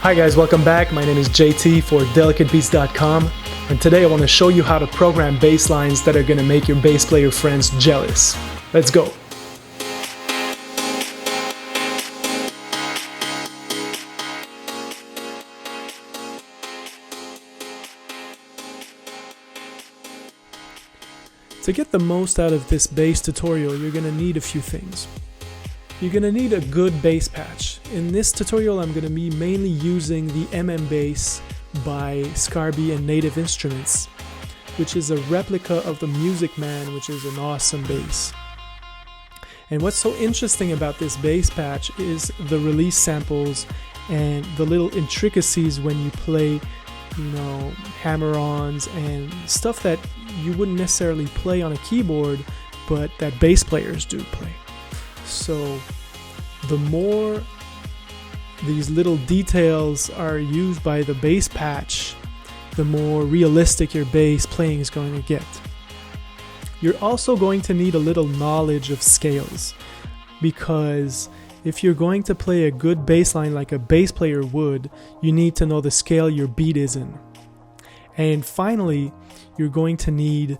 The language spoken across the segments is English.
Hi guys, welcome back. My name is JT for delicatebeats.com, and today I want to show you how to program bass lines that are going to make your bass player friends jealous. Let's go. To get the most out of this bass tutorial, you're going to need a few things. You're going to need a good bass patch. In this tutorial, I'm going to be mainly using the Bass by Scarby and Native Instruments, which is a replica of the Music Man, which is an awesome bass. And what's so interesting about this bass patch is the release samples and the little intricacies when you play, hammer-ons and stuff that you wouldn't necessarily play on a keyboard, but that bass players do play. So the more these little details are used by the bass patch, the more realistic your bass playing is going to get. You're also going to need a little knowledge of scales, because if you're going to play a good bass line like a bass player would, you need to know the scale your beat is in. And finally, you're going to need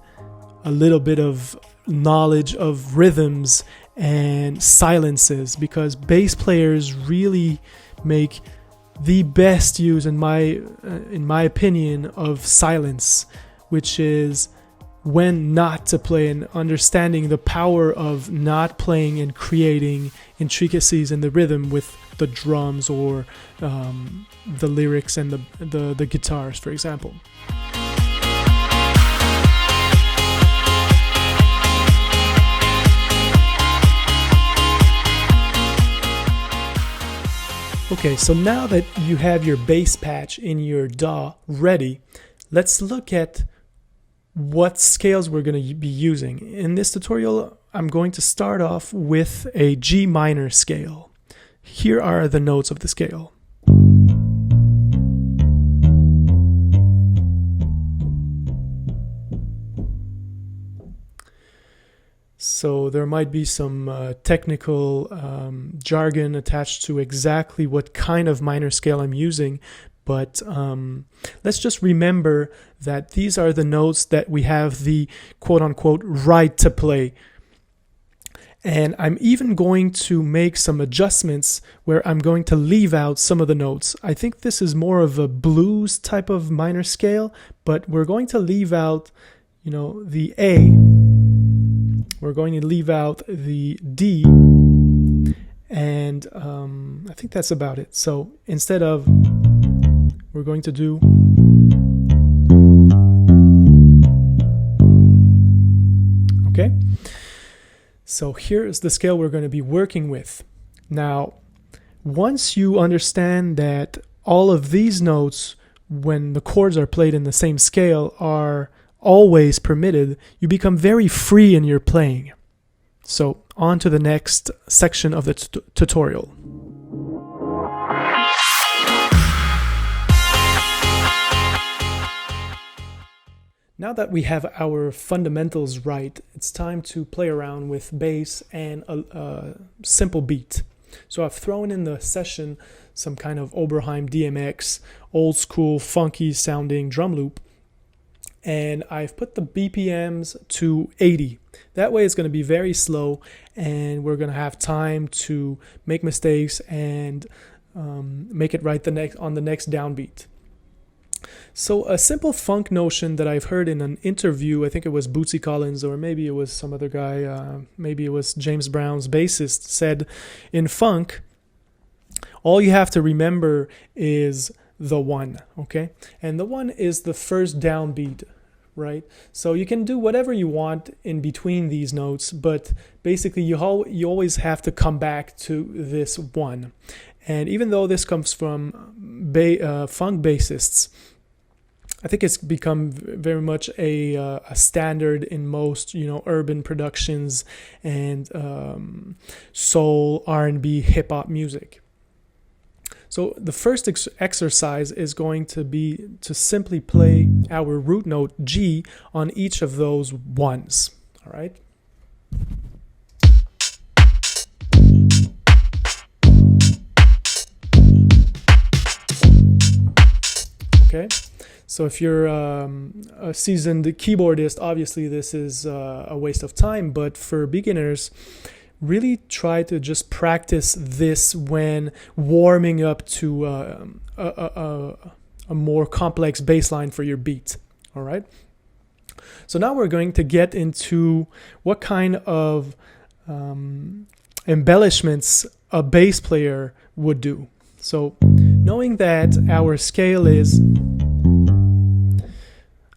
a little bit of knowledge of rhythms and silences, because bass players really make the best use, in my opinion, of silence, which is when not to play, and understanding the power of not playing and creating intricacies in the rhythm with the drums or the lyrics and the guitars, for example. Okay, so now that you have your bass patch in your DAW ready, let's look at what scales we're going to be using. In this tutorial, I'm going to start off with a G minor scale. Here are the notes of the scale. So there might be some technical jargon attached to exactly what kind of minor scale I'm using, but let's just remember that these are the notes that we have the quote-unquote right to play. And I'm even going to make some adjustments where I'm going to leave out some of the notes. I think this is more of a blues type of minor scale, but we're going to leave out, the A. We're going to leave out the D, and I think that's about it. So instead of, we're going to do okay. So here is the scale we're going to be working with. Now, once you understand that all of these notes, when the chords are played in the same scale, are always permitted, you become very free in your playing. So on to the next section of the tutorial. Now that we have our fundamentals right, it's time to play around with bass and a simple beat. So I've thrown in the session some kind of Oberheim DMX, old school funky sounding drum loop, and I've put the BPMs to 80. That way it's going to be very slow, and we're going to have time to make mistakes and make it right on the next downbeat. So a simple funk notion that I've heard in an interview, I think it was Bootsy Collins, or maybe it was some other guy, maybe it was James Brown's bassist, said in funk, all you have to remember is the one, okay? And the one is the first downbeat, right? So you can do whatever you want in between these notes, but basically you always have to come back to this one. And even though this comes from funk bassists, I think it's become very much a standard in most, urban productions and soul, R&B, hip-hop music. So the first exercise is going to be to simply play our root note G on each of those ones, all right? okay? So if you're a seasoned keyboardist, obviously this is a waste of time, but for beginners, really try to just practice this when warming up to a more complex bass line for your beat, all right? So now we're going to get into what kind of embellishments a bass player would do. So knowing that our scale is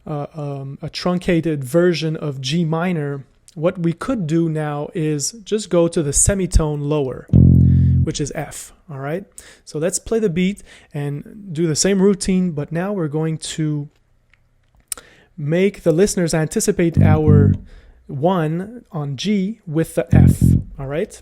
a truncated version of G minor, what we could do now is just go to the semitone lower, which is F, all right? So let's play the beat and do the same routine, but now we're going to make the listeners anticipate our 1 on G with the F, all right?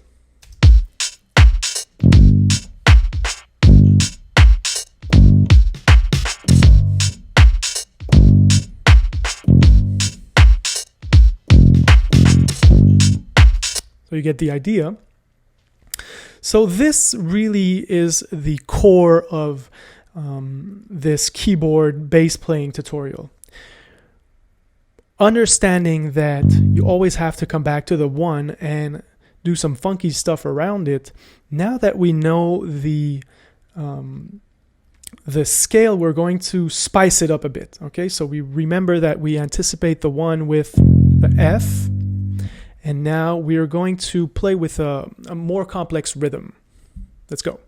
So you get the idea. So this really is the core of this keyboard bass playing tutorial. Understanding that you always have to come back to the 1 and do some funky stuff around it. Now that we know the scale, we're going to spice it up a bit. Okay, so we remember that we anticipate the 1 with the F. And now we are going to play with a more complex rhythm. Let's go.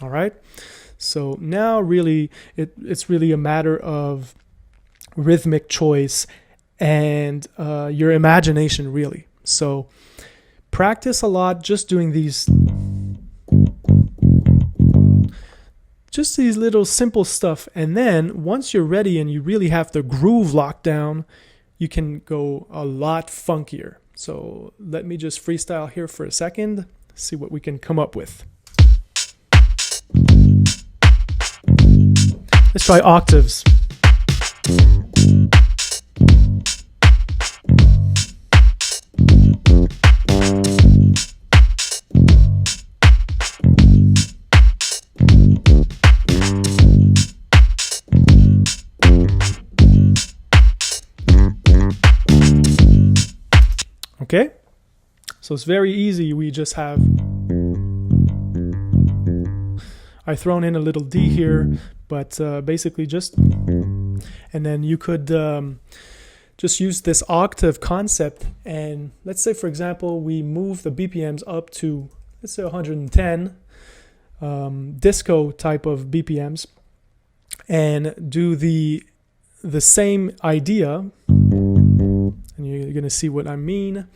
All right. So now really, it's really a matter of rhythmic choice and your imagination, really. So practice a lot just doing these little simple stuff, and then once you're ready and you really have the groove locked down, you can go a lot funkier. So let me just freestyle here for a second, see what we can come up with. Let's try octaves. Okay, so it's very easy. We just have, I've thrown in a little D here, but basically just, and then you could just use this octave concept, and let's say, for example, we move the BPMs up to, let's say 110, disco type of BPMs, and do the same idea, and you're going to see what I mean.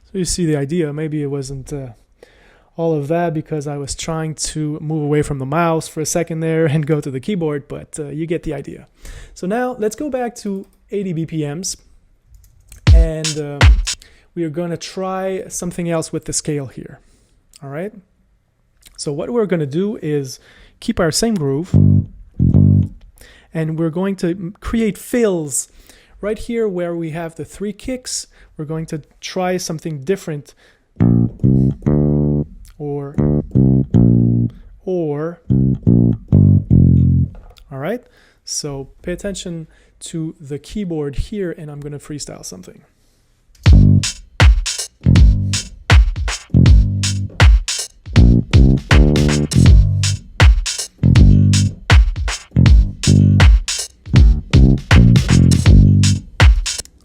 So you see the idea. Maybe it wasn't all of that because I was trying to move away from the mouse for a second there and go to the keyboard, but you get the idea. So now let's go back to 80 BPMs, and we are going to try something else with the scale here. All right. So what we're going to do is keep our same groove, and we're going to create fills right here where we have the 3 kicks. We're going to try something different, or, all right? So pay attention to the keyboard here, and I'm going to freestyle something.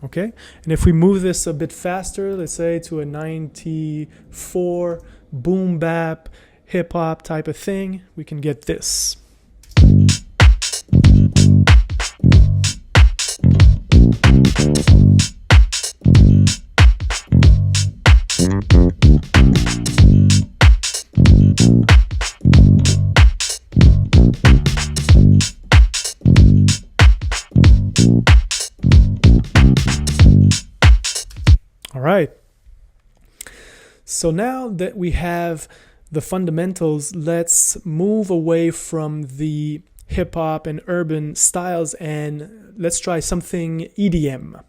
Okay, and if we move this a bit faster, let's say to a 94 boom bap hip hop type of thing, we can get this. All right. So now that we have the fundamentals, let's move away from the hip hop and urban styles and let's try something EDM.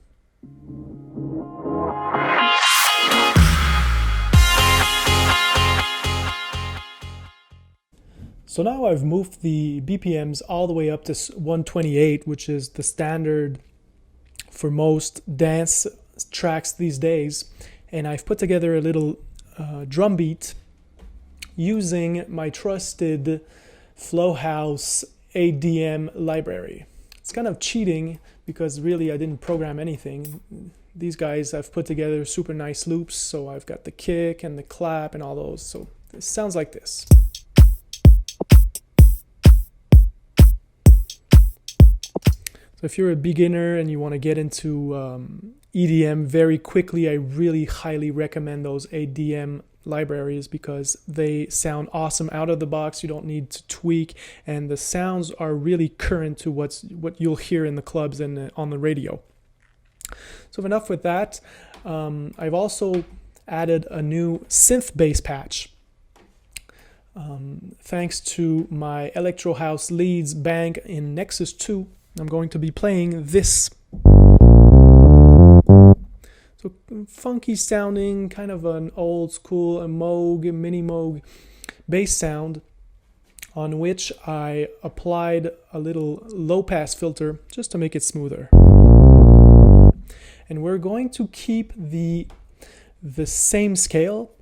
So now I've moved the BPMs all the way up to 128, which is the standard for most dance tracks these days. And I've put together a little drum beat using my trusted Flowhouse ADM library. It's kind of cheating because really I didn't program anything. These guys I've put together super nice loops, so I've got the kick and the clap and all those. So it sounds like this. So if you're a beginner and you want to get into EDM very quickly, I really highly recommend those ADM libraries because they sound awesome out of the box. You don't need to tweak, and the sounds are really current to what you'll hear in the clubs and on the radio. So enough with that. I've also added a new synth bass patch. Thanks to my Electro House Leads bank in Nexus 2, I'm going to be playing this. So funky sounding, kind of an old school Moog, mini Moog bass sound on which I applied a little low pass filter just to make it smoother. And we're going to keep the same scale,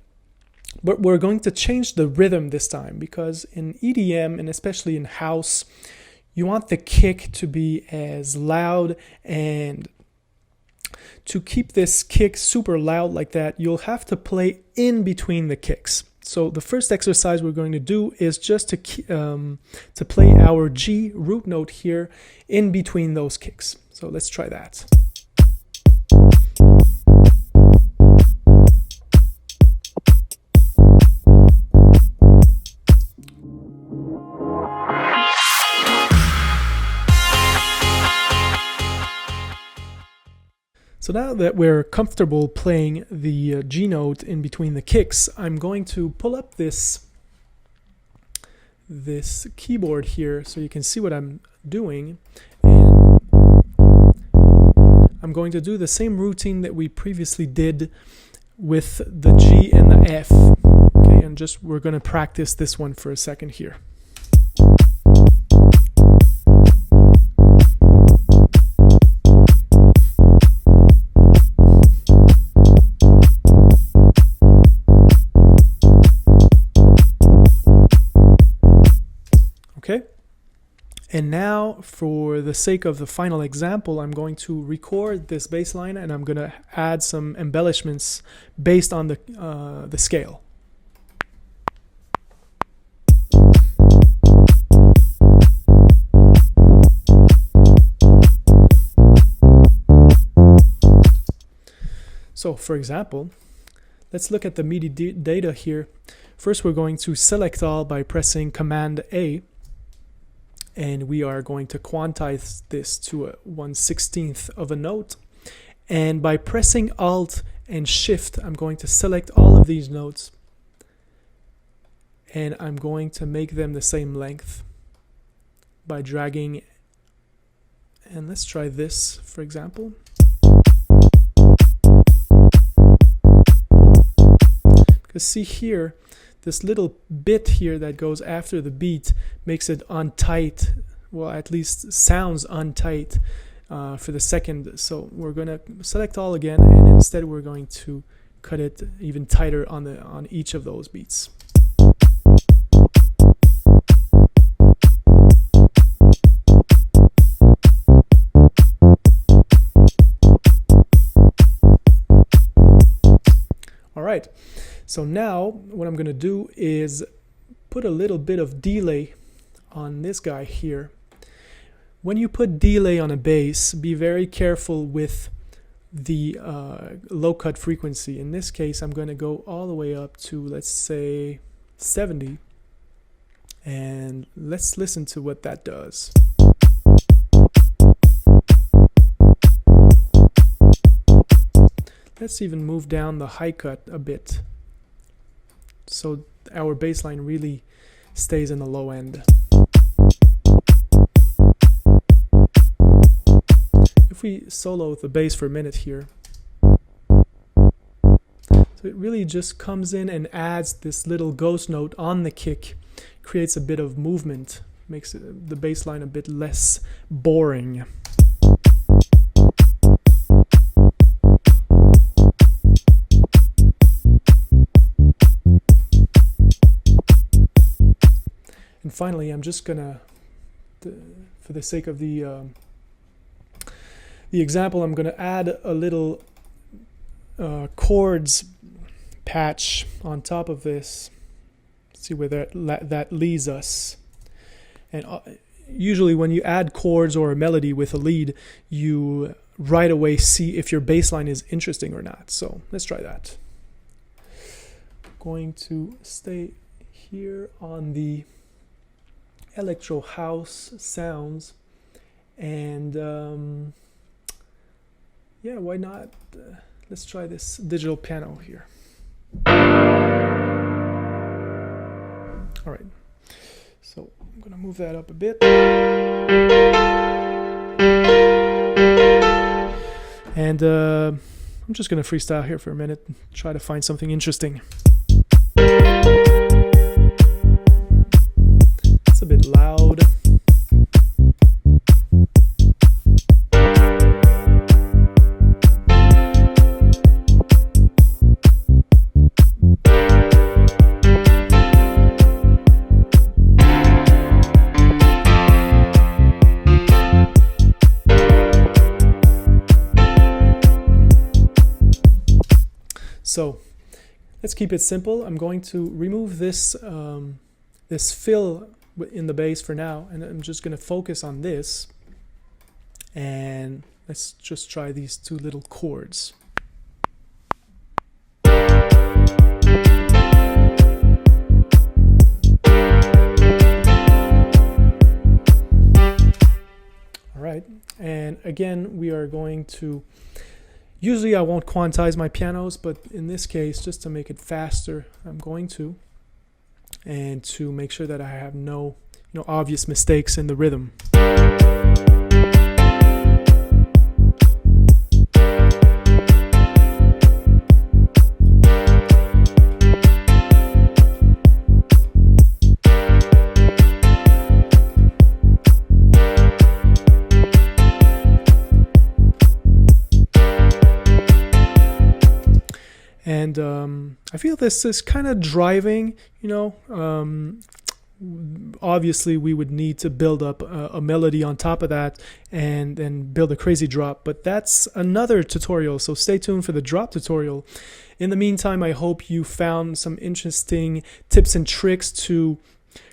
but we're going to change the rhythm this time because in EDM and especially in house, you want the kick to be as loud, and to keep this kick super loud like that, you'll have to play in between the kicks. So the first exercise we're going to do is just to play our G root note here in between those kicks. So let's try that. So now that we're comfortable playing the G note in between the kicks, I'm going to pull up this keyboard here so you can see what I'm doing. And I'm going to do the same routine that we previously did with the G and the F. Okay, and we're going to practice this one for a second here. Okay, and now for the sake of the final example, I'm going to record this bass line and I'm going to add some embellishments based on the scale. So for example, let's look at the MIDI data here. First, we're going to select all by pressing Command A. And we are going to quantize this to a 1/16th of a note. And by pressing Alt and Shift, I'm going to select all of these notes. And I'm going to make them the same length by dragging. And let's try this, for example. Because see here, this little bit here that goes after the beat makes it untight, well, at least sounds untight for the second. So we're going to select all again, and instead we're going to cut it even tighter on each of those beats. All right. So now what I'm going to do is put a little bit of delay on this guy here. When you put delay on a bass, be very careful with the low cut frequency. In this case, I'm going to go all the way up to, let's say, 70. And let's listen to what that does. let's even move down the high cut a bit so our bass line really stays in the low end. If we solo the bass for a minute here, so it really just comes in and adds this little ghost note on the kick, creates a bit of movement, makes the bass line a bit less boring. And finally, I'm just gonna, for the sake of the example, I'm gonna add a little chords patch on top of this. See where that leads us. And usually when you add chords or a melody with a lead, you right away see if your bass line is interesting or not. So let's try that. I'm going to stay here on the electro house sounds, and yeah, why not? Let's try this digital piano here. All right, so I'm gonna move that up a bit, and I'm just gonna freestyle here for a minute and try to find something interesting. It's a bit loud. So let's keep it simple. I'm going to remove this this fill in the bass for now, and I'm just going to focus on this, and let's just try these two little chords. All right, and again we are going to, usually I won't quantize my pianos, but in this case, just to make it faster, I'm going to, and to make sure that I have no obvious mistakes in the rhythm. And I feel this is kind of driving, obviously we would need to build up a melody on top of that and build a crazy drop, but that's another tutorial, so stay tuned for the drop tutorial. In the meantime, I hope you found some interesting tips and tricks to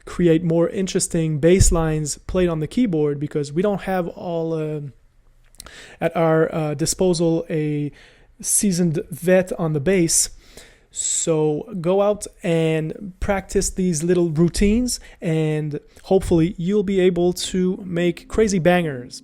create more interesting bass lines played on the keyboard, because we don't have all at our disposal a seasoned vet on the bass. So go out and practice these little routines, and hopefully you'll be able to make crazy bangers.